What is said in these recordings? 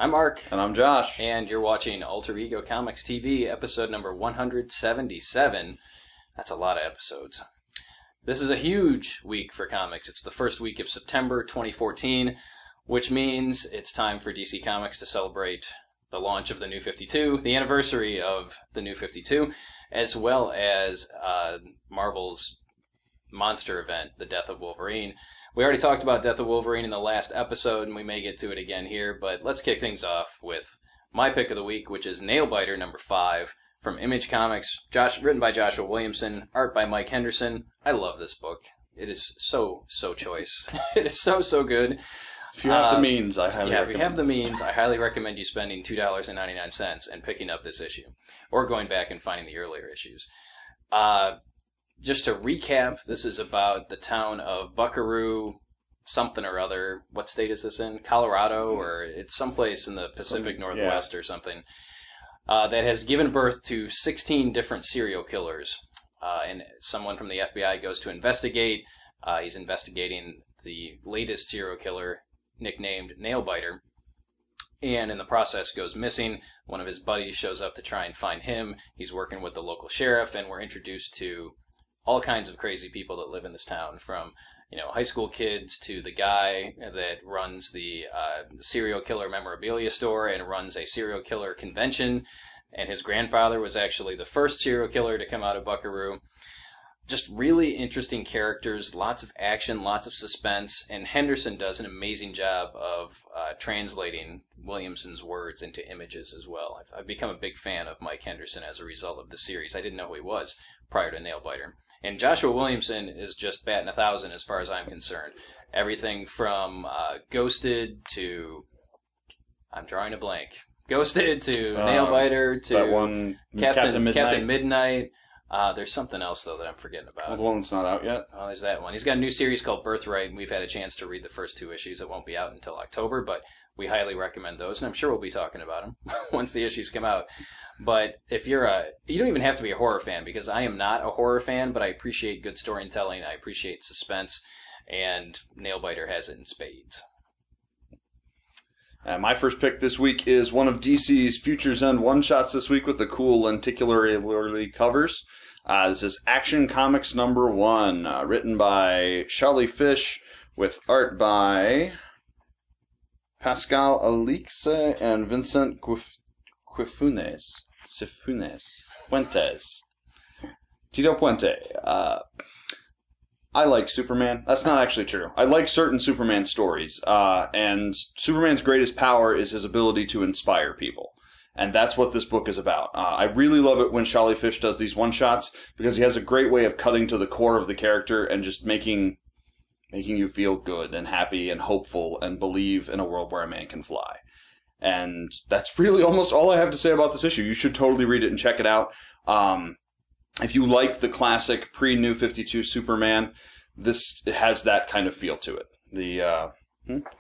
I'm Mark. And I'm Josh. And you're watching Alter Ego Comics TV, episode number 177. That's a lot of episodes. This is a huge week for comics. It's the first week of September 2014, which means it's time for DC Comics to celebrate the launch of the New 52, the anniversary of the New 52, as well as Marvel's monster event, The Death of Wolverine. We already talked about Death of Wolverine in the last episode, and we may get to it again here, but let's kick things off with my pick of the week, which is Nailbiter number 5 from Image Comics, written by Joshua Williamson, art by Mike Henderson. I love this book. It is so choice. It is so good. If you have the means, I highly recommend. If you have the means, I highly recommend you spending $2.99 and picking up this issue, or going back and finding the earlier issues. Just to recap, this is about the town of Buckaroo, something or other. What state is this in? Colorado, or it's someplace in the Pacific Northwest or something, that has given birth to 16 different serial killers. And someone from the FBI goes to investigate. He's investigating the latest serial killer, nicknamed Nailbiter, and in the process goes missing. One of his buddies shows up to try and find him. He's working with the local sheriff, and we're introduced to all kinds of crazy people that live in this town, from high school kids to the guy that runs the serial killer memorabilia store and runs a serial killer convention. And his grandfather was actually the first serial killer to come out of Buckaroo. Just really interesting characters, lots of action, lots of suspense, and Henderson does an amazing job of translating Williamson's words into images as well. I've become a big fan of Mike Henderson as a result of the series. I didn't know who he was prior to Nailbiter. And Joshua Williamson is just batting 1,000 as far as I'm concerned. Everything from Ghosted to... I'm drawing a blank. Ghosted to Nailbiter to that one, Captain Midnight. There's something else, though, that I'm forgetting about. Well, the one that's not out yet? Oh, there's that one. He's got a new series called Birthright, and we've had a chance to read the first 2 issues. It won't be out until October, but we highly recommend those, and I'm sure we'll be talking about them once the issues come out. But if you're you don't even have to be a horror fan, because I am not a horror fan, but I appreciate good storytelling, I appreciate suspense, and Nailbiter has it in spades. My first pick this week is one of DC's Future's End one-shots this week with the cool lenticularly covers. This is Action Comics number 1, written by Charlie Fish, with art by Pascal Alixe and Vincent Fuentes. Tito Puente. I like Superman. That's not actually true. I like certain Superman stories, and Superman's greatest power is his ability to inspire people. And that's what this book is about. I really love it when Charlie Fish does these one-shots, because he has a great way of cutting to the core of the character and just making you feel good and happy and hopeful and believe in a world where a man can fly. And that's really almost all I have to say about this issue. You should totally read it and check it out. If you like the classic pre-New 52 Superman, this has that kind of feel to it.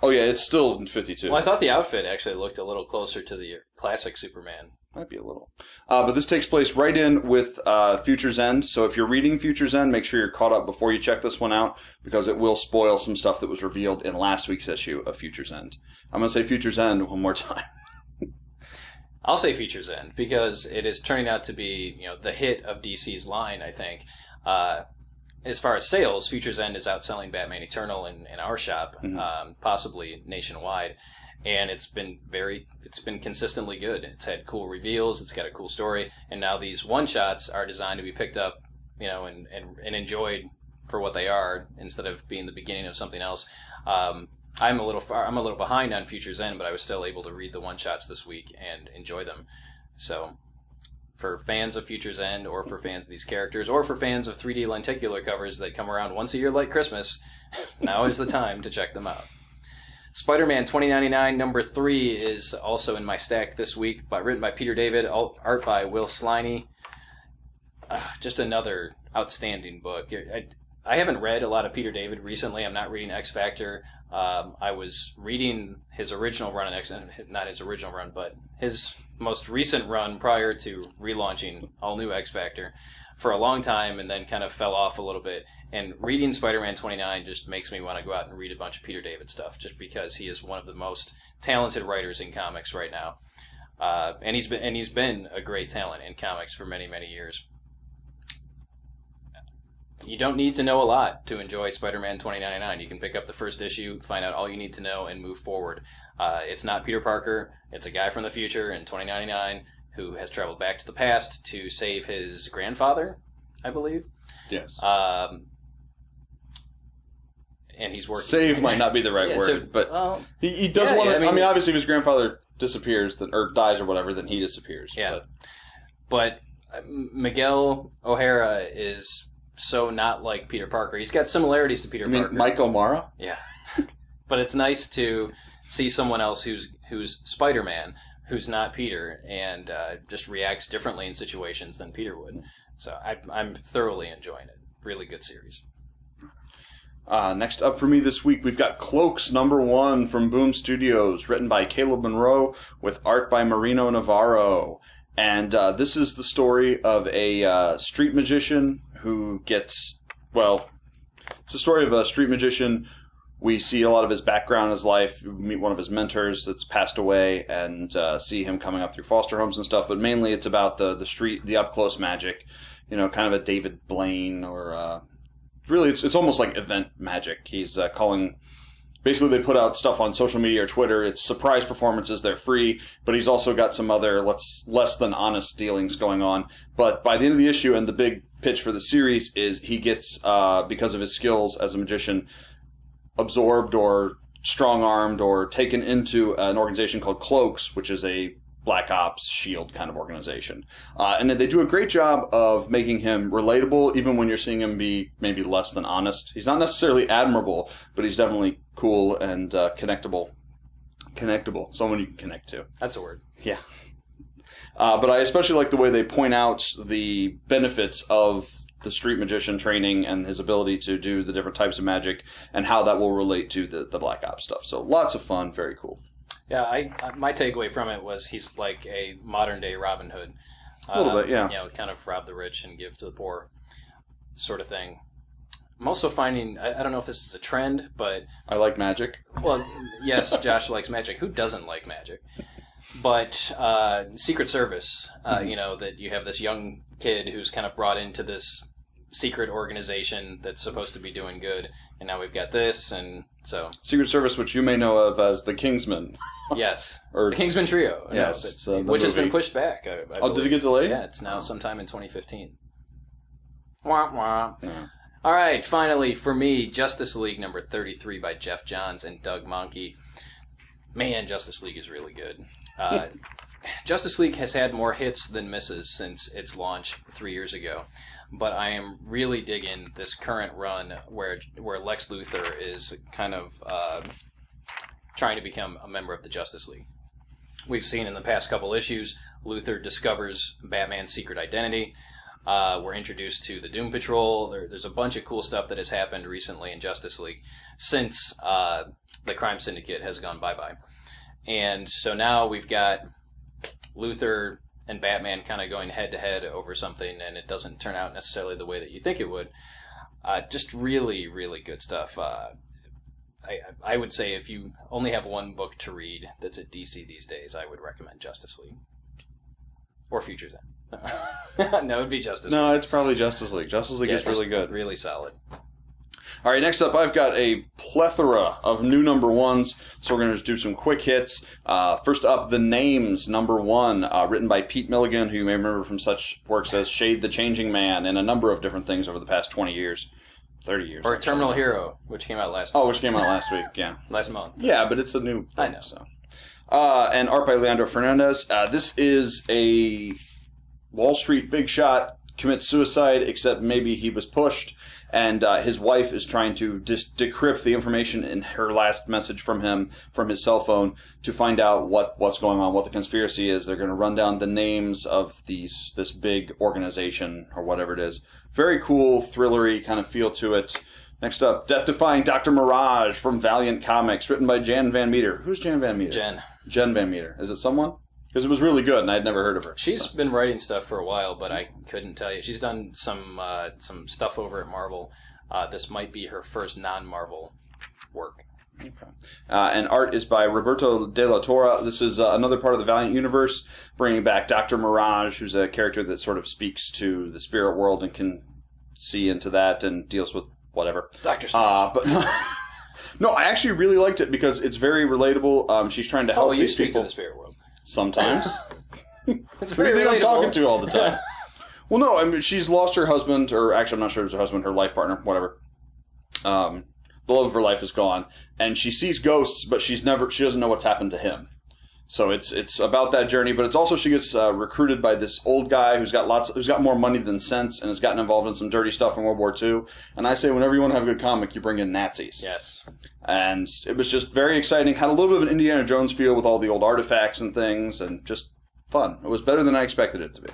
Oh yeah, it's still in 52. Well, I thought the outfit actually looked a little closer to the classic Superman. Might be a little. But this takes place right in with Future's End. So if you're reading Future's End, make sure you're caught up before you check this one out, because it will spoil some stuff that was revealed in last week's issue of Future's End. I'm going to say Future's End one more time. I'll say Future's End, because it is turning out to be, the hit of DC's line, I think. As far as sales, Future's End is outselling Batman Eternal in our shop, possibly nationwide. And it's been consistently good. It's had cool reveals, it's got a cool story, and now these one-shots are designed to be picked up, and enjoyed for what they are, instead of being the beginning of something else. I'm a little behind on Future's End, but I was still able to read the one-shots this week and enjoy them. So, for fans of Future's End, or for fans of these characters, or for fans of 3D lenticular covers that come around once a year like Christmas, now is the time to check them out. Spider-Man 2099 number 3 is also in my stack this week, written by Peter David, art by Will Sliney. Just another outstanding book. I haven't read a lot of Peter David recently. I'm not reading X Factor. I was reading his original run in not his original run, but his most recent run prior to relaunching all new X Factor for a long time, and then kind of fell off a little bit. And reading Spider-Man 29 just makes me want to go out and read a bunch of Peter David stuff, just because he is one of the most talented writers in comics right now. And he's been a great talent in comics for many, many years. You don't need to know a lot to enjoy Spider-Man 2099. You can pick up the first issue, find out all you need to know, and move forward. It's not Peter Parker. It's a guy from the future in 2099 who has traveled back to the past to save his grandfather, I believe. Yes. And he's working. Save might not be the right word, but he does want to. I mean, obviously, if his grandfather disappears or dies or whatever, then he disappears. Yeah. But Miguel O'Hara is so not like Peter Parker. He's got similarities to Peter Parker. Mike O'Mara? Yeah. But it's nice to see someone else who's Spider-Man, who's not Peter, and just reacts differently in situations than Peter would. So I'm thoroughly enjoying it. Really good series. Next up for me this week, we've got Cloaks #1 from Boom Studios, written by Caleb Monroe, with art by Marino Navarro. And this is the story of a street magician who gets, well, it's a story of a street magician. We see a lot of his background in his life. We meet one of his mentors that's passed away and see him coming up through foster homes and stuff. But mainly it's about the street, the up-close magic, kind of a David Blaine or... really, it's almost like event magic. He's calling... Basically, they put out stuff on social media or Twitter. It's surprise performances. They're free, but he's also got some other less than honest dealings going on. But by the end of the issue, and the big pitch for the series is he gets, because of his skills as a magician, absorbed or strong-armed or taken into an organization called Cloaks, which is a Black Ops SHIELD kind of organization. And they do a great job of making him relatable, even when you're seeing him be maybe less than honest. He's not necessarily admirable, but he's definitely cool and connectable. Connectable. Someone you can connect to. That's a word. Yeah. But I especially like the way they point out the benefits of the street magician training and his ability to do the different types of magic and how that will relate to the Black Ops stuff. So lots of fun. Very cool. Yeah, my takeaway from it was he's like a modern-day Robin Hood. A little bit, yeah. Kind of rob the rich and give to the poor sort of thing. I'm also finding, I don't know if this is a trend, but... I like magic. Well, yes, Josh likes magic. Who doesn't like magic? But Secret Service, that you have this young kid who's kind of brought into this secret organization that's supposed to be doing good, and now we've got this, and so... Secret Service, which you may know of as the Kingsman. Yes. Or the Kingsman Trio. Yes. Which has been pushed back, I believe. Did it get delayed? Yeah, it's now sometime in 2015. Wah, wah. Yeah. All right, finally, for me, Justice League number 33 by Jeff Johns and Doug Mahnke. Man, Justice League is really good. Justice League has had more hits than misses since its launch 3 years ago. But I am really digging this current run where Lex Luthor is kind of trying to become a member of the Justice League. We've seen in the past couple issues, Luthor discovers Batman's secret identity. We're introduced to the Doom Patrol. There's a bunch of cool stuff that has happened recently in Justice League since the Crime Syndicate has gone bye-bye. And so now we've got Luthor and Batman kind of going head-to-head over something, and it doesn't turn out necessarily the way that you think it would. Just really, really good stuff. I would say if you only have one book to read that's at DC these days, I would recommend Justice League. Or Future's End. No, it would be Justice League. No, it's probably Justice League. Justice League is really good. Really solid. All right, next up, I've got a plethora of new #1s, so we're going to just do some quick hits. First up, The Names, #1, written by Pete Milligan, who you may remember from such works as Shade the Changing Man and a number of different things over the past 20 years, 30 years. Or Terminal Hero, which came out last week. Oh, which came out last week, yeah. Last month. Yeah, but it's a new book, I know. So. And art by Leandro Fernandez. This is a Wall Street big shot, commits suicide, except maybe he was pushed. And his wife is trying to decrypt the information in her last message from him, from his cell phone, to find out what's going on, what the conspiracy is. They're going to run down the names of this big organization, or whatever it is, very cool, thrillery kind of feel to it. Next up, Defying Dr. Mirage from Valiant Comics, written by Jan Van Meter. Who's Jan Van Meter? Jen Van Meter. Is it someone? Because it was really good, and I'd never heard of her. She's been writing stuff for a while, but I couldn't tell you. She's done some stuff over at Marvel. This might be her first non-Marvel work. Okay. And art is by Roberto De La Torre. This is another part of the Valiant universe, bringing back Dr. Mirage, who's a character that sort of speaks to the spirit world and can see into that and deals with whatever. Dr. Strange. But no, I actually really liked it because it's very relatable. She's trying to help these speak people. To the spirit world. Sometimes. It's Who do you very think I'm relatable. talking to all the time? Well, no, I mean, she's lost her husband, or actually I'm not sure it was her husband, her life partner, whatever. The love of her life is gone, and she sees ghosts, but she doesn't know what's happened to him. So it's about that journey, but it's also she gets recruited by this old guy who's got more money than sense and has gotten involved in some dirty stuff in World War II. And I say, whenever you want to have a good comic, you bring in Nazis. Yes. And it was just very exciting. Had a little bit of an Indiana Jones feel with all the old artifacts and things, and just fun. It was better than I expected it to be.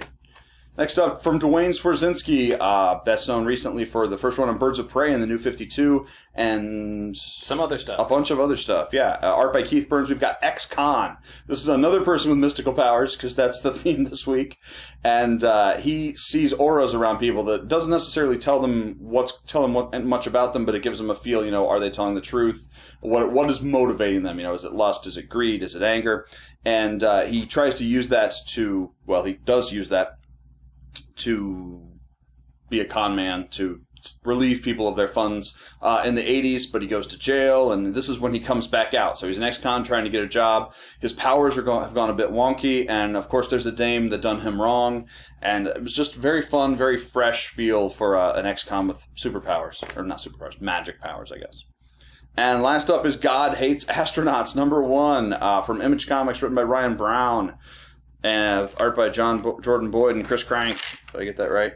Next up, from Dwayne Swarzynski, best known recently for the first one on Birds of Prey in the New 52, and some other stuff. A bunch of other stuff, yeah. Art by Keith Burns. We've got Ex-Con. This is another person with mystical powers, because that's the theme this week. And he sees auras around people that doesn't necessarily tell them much about them, but it gives them a feel, are they telling the truth? What is motivating them? Is it lust? Is it greed? Is it anger? And he tries to use that he does use that to be a con man, to relieve people of their funds in the 80s, but he goes to jail, and this is when he comes back out. So he's an ex-con trying to get a job. His powers have gone a bit wonky, and of course there's a dame that done him wrong, and it was just very fun, very fresh feel for an ex-con with superpowers, or not superpowers, magic powers, I guess. And last up is God Hates Astronauts, #1, from Image Comics, written by Ryan Brown. And art by Jordan Boyd and Chris Crank. Did I get that right?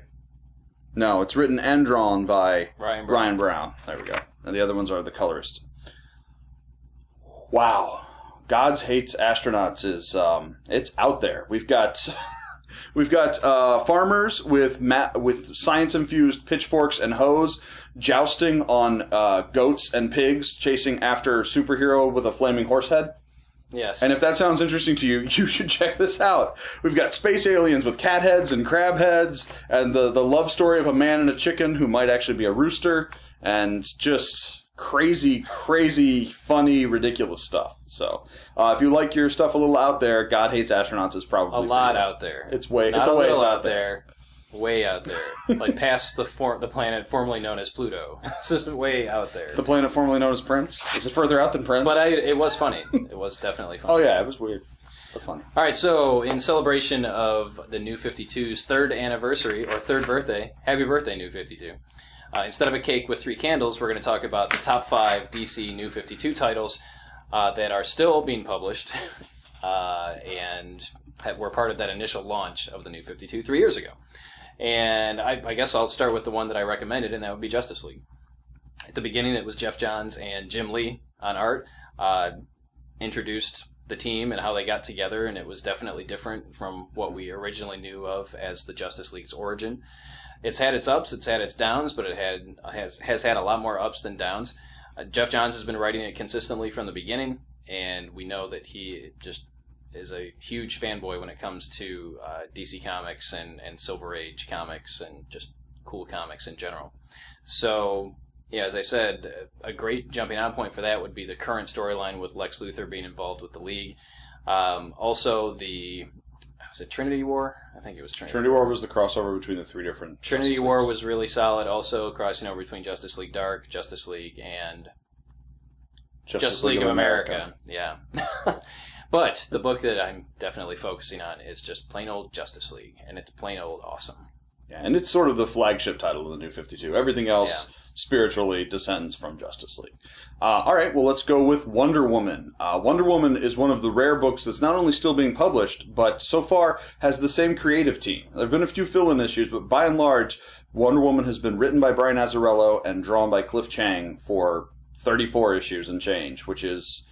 No, it's written and drawn by Ryan Brown. There we go. And the other ones are the colorist. Wow. God Hates Astronauts is it's out there. We've got farmers with science-infused pitchforks and hoes jousting on goats and pigs, chasing after superhero with a flaming horse head. Yes. And if that sounds interesting to you, you should check this out. We've got space aliens with cat heads and crab heads, and the love story of a man and a chicken who might actually be a rooster, and just crazy, crazy, funny, ridiculous stuff. So, if you like your stuff a little out there, God Hates Astronauts is probably a lot out there. It's a ways out there. Way out there. Like past the planet formerly known as Pluto. This is way out there. The planet formerly known as Prince? Is it further out than Prince? But it was funny. It was definitely funny. Oh yeah, it was weird. But funny. Alright, so in celebration of the New 52's 3rd anniversary, or 3rd birthday, happy birthday, New 52. Instead of a cake with 3 candles, we're going to talk about the top 5 DC New 52 titles that are still being published and were part of that initial launch of the New 52 3 years ago. And I guess I'll start with the one that I recommended, and that would be Justice League. At the beginning, it was Jeff Johns and Jim Lee on art, introduced the team and how they got together, and it was definitely different from what we originally knew of as the Justice League's origin. It's had its ups, it's had its downs, but it has had a lot more ups than downs. Jeff Johns has been writing it consistently from the beginning, and we know that he just is a huge fanboy when it comes to DC Comics and Silver Age comics and just cool comics in general. So, yeah, as I said, a great jumping on point for that would be the current storyline with Lex Luthor being involved with the League. Also, was it Trinity War? I think it was Trinity War. Trinity War was the crossover between the 3 different Trinity War was really solid. Also, crossing over between Justice League Dark, Justice League, and Justice League of America. Yeah. But the book that I'm definitely focusing on is just plain old Justice League, and it's plain old awesome. Yeah, and it's sort of the flagship title of the New 52. Everything else spiritually descends from Justice League. All right, well, let's go with Wonder Woman. Wonder Woman is one of the rare books that's not only still being published, but so far has the same creative team. There have been a few fill-in issues, but by and large, Wonder Woman has been written by Brian Azzarello and drawn by Cliff Chiang for 34 issues and change, which is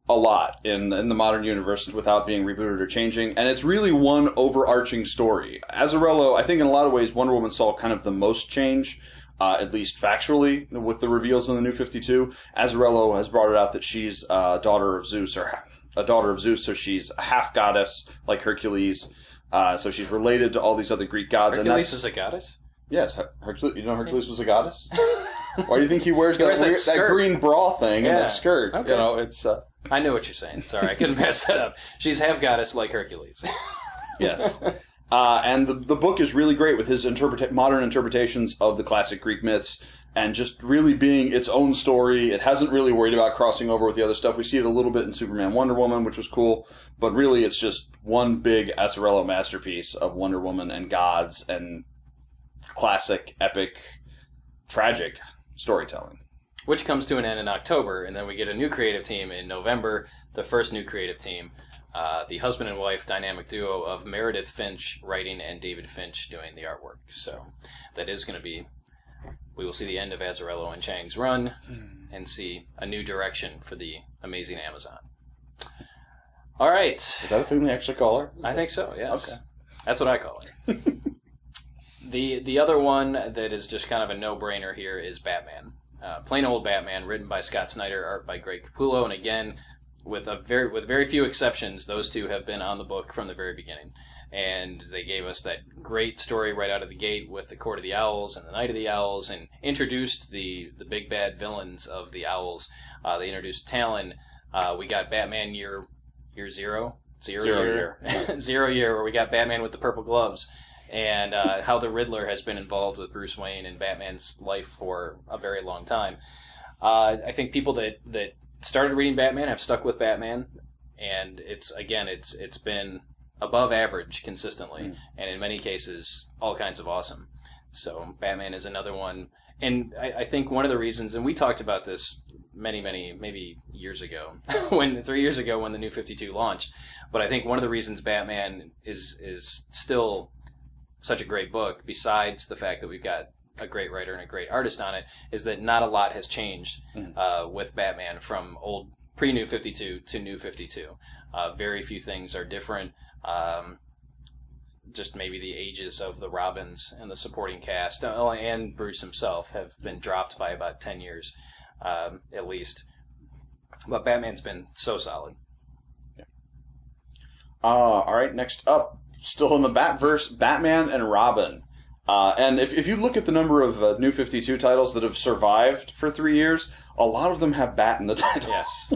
a lot in the modern universe without being rebooted or changing, and it's really one overarching story. Azarello, I think in a lot of ways, Wonder Woman saw kind of the most change, at least factually, with the reveals in the New 52. Azarello has brought it out that she's a daughter of Zeus, so she's a half goddess like Hercules. So she's related to all these other Greek gods. Hercules is a goddess? Yes, Hercules. You know Hercules was a goddess. Why do you think he wears that green bra thing and that skirt? Okay. You know, it's. I know what you're saying. Sorry, I couldn't pass that up. She's half goddess like Hercules. Yes. And the book is really great with his modern interpretations of the classic Greek myths and just really being its own story. It hasn't really worried about crossing over with the other stuff. We see it a little bit in Superman Wonder Woman, which was cool, but really it's just one big Azzarello masterpiece of Wonder Woman and gods and classic, epic, tragic storytelling. Which comes to an end in October, and then we get a new creative team in November, the first new creative team, the husband and wife dynamic duo of Meredith Finch writing and David Finch doing the artwork. So that is going to be, we will see the end of Azzarello and Chang's run and see a new direction for the amazing Amazon. All right. Is that a thing they actually call her? I think so, yes. Okay. That's what I call her. The other one that is just kind of a no-brainer here is Batman. Plain old Batman, written by Scott Snyder, art by Greg Capullo, and again, with very few exceptions, those two have been on the book from the very beginning. And they gave us that great story right out of the gate with the Court of the Owls and the Night of the Owls, and introduced the big bad villains of the Owls. They introduced Talon. We got Batman year zero, where we got Batman with the purple gloves. And how the Riddler has been involved with Bruce Wayne and Batman's life for a very long time. I think people that started reading Batman have stuck with Batman, and it's been above average consistently, and in many cases, all kinds of awesome. So Batman is another one. And I think one of the reasons, and we talked about this maybe years ago, 3 years ago when the New 52 launched, but I think one of the reasons Batman is still such a great book, besides the fact that we've got a great writer and a great artist on it, is that not a lot has changed with Batman from old pre-New 52 to New 52. Very few things are different. Just maybe the ages of the Robins and the supporting cast, and Bruce himself, have been dropped by about 10 years, at least. But Batman's been so solid. Yeah. All right, next up, still in the Batverse, Batman and Robin. And if you look at the number of New 52 titles that have survived for 3 years, a lot of them have Bat in the title. Yes.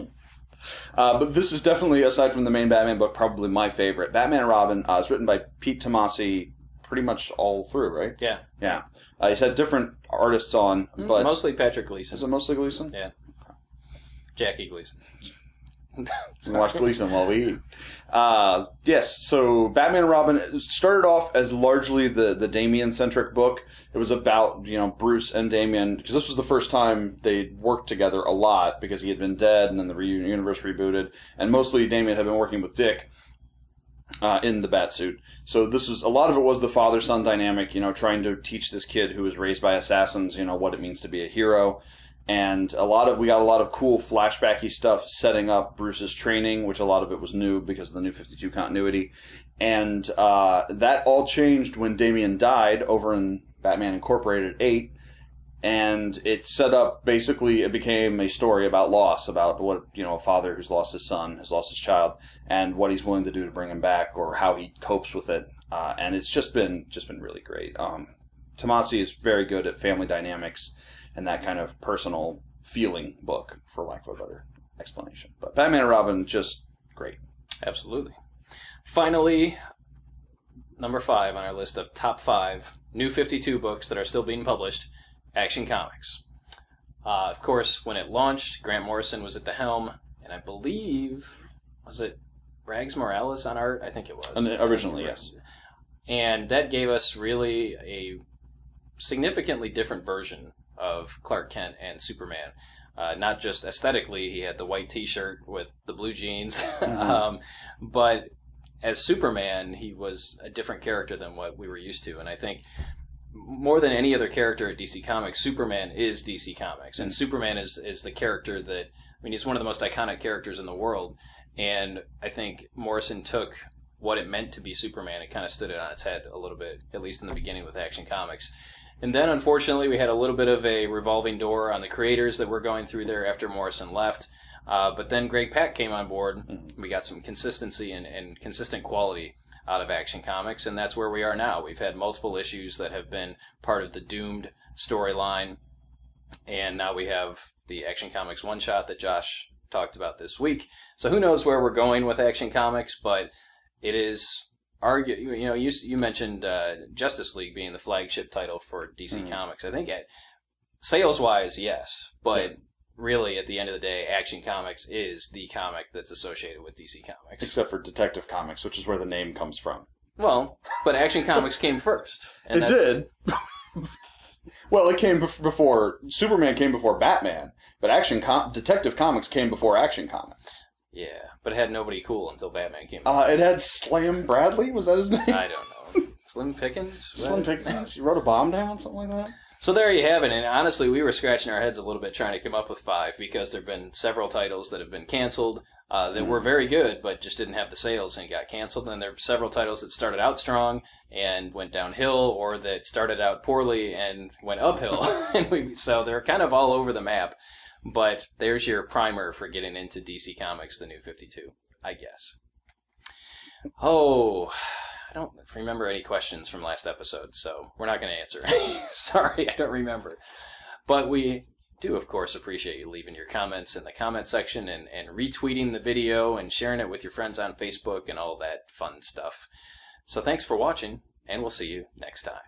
But this is definitely, aside from the main Batman book, probably my favorite. Batman and Robin is written by Pete Tomasi pretty much all through, right? Yeah. Yeah. He's had different artists on, but... Mostly Patrick Gleason. Is it mostly Gleason? Yeah. Jackie Gleason. We watch Gleason while we eat. Yes, so Batman and Robin started off as largely the Damian-centric book. It was about, Bruce and Damian, because this was the first time they worked together a lot, because he had been dead and then the universe rebooted, and mostly Damian had been working with Dick in the Batsuit. So a lot of it was the father-son dynamic, trying to teach this kid who was raised by assassins, what it means to be a hero. And we got a lot of cool flashbacky stuff setting up Bruce's training, which a lot of it was new because of the New 52 continuity. And that all changed when Damian died over in Batman Incorporated 8. And it set up, basically, it became a story about loss, about what, a father who's lost his son, has lost his child, and what he's willing to do to bring him back, or how he copes with it. And it's just been really great. Tomasi is very good at family dynamics and that kind of personal feeling book, for lack of a better explanation. But Batman and Robin, just great. Absolutely. Finally, number 5 on our list of top 5 New 52 books that are still being published, Action Comics. Of course, when it launched, Grant Morrison was at the helm, and I believe, was it Rags Morales on art? I think it was. Originally, yes. And that gave us really a significantly different version of Clark Kent and Superman. Not just aesthetically, he had the white t-shirt with the blue jeans, but as Superman, he was a different character than what we were used to. And I think more than any other character at DC Comics, Superman is DC Comics. And Superman is the character that, I mean, he's one of the most iconic characters in the world. And I think Morrison took what it meant to be Superman and kind of stood it on its head a little bit, at least in the beginning with Action Comics. And then, unfortunately, we had a little bit of a revolving door on the creators that were going through there after Morrison left. But then Greg Pak came on board. We got some consistency and consistent quality out of Action Comics, and that's where we are now. We've had multiple issues that have been part of the Doomed storyline, and now we have the Action Comics one-shot that Josh talked about this week. So who knows where we're going with Action Comics, but it is you mentioned Justice League being the flagship title for DC Comics. I think sales-wise, yes, but really, at the end of the day, Action Comics is the comic that's associated with DC Comics. Except for Detective Comics, which is where the name comes from. Well, but Action Comics came first. And it did. Well, it came before... Superman came before Batman, but Detective Comics came before Action Comics. Yeah, but it had nobody cool until Batman came. It had Slam Bradley? Was that his name? I don't know. Slim Pickens? Slim Pickens? He wrote a bomb down? Something like that? So there you have it, and honestly, we were scratching our heads a little bit trying to come up with 5 because there have been several titles that have been canceled that were very good but just didn't have the sales and got canceled, and there are several titles that started out strong and went downhill, or that started out poorly and went uphill. So they're kind of all over the map, but there's your primer for getting into DC Comics, the New 52, I guess. Oh... I don't remember any questions from last episode, so we're not going to answer. Sorry, I don't remember. But we do, of course, appreciate you leaving your comments in the comment section and retweeting the video and sharing it with your friends on Facebook and all that fun stuff. So thanks for watching, and we'll see you next time.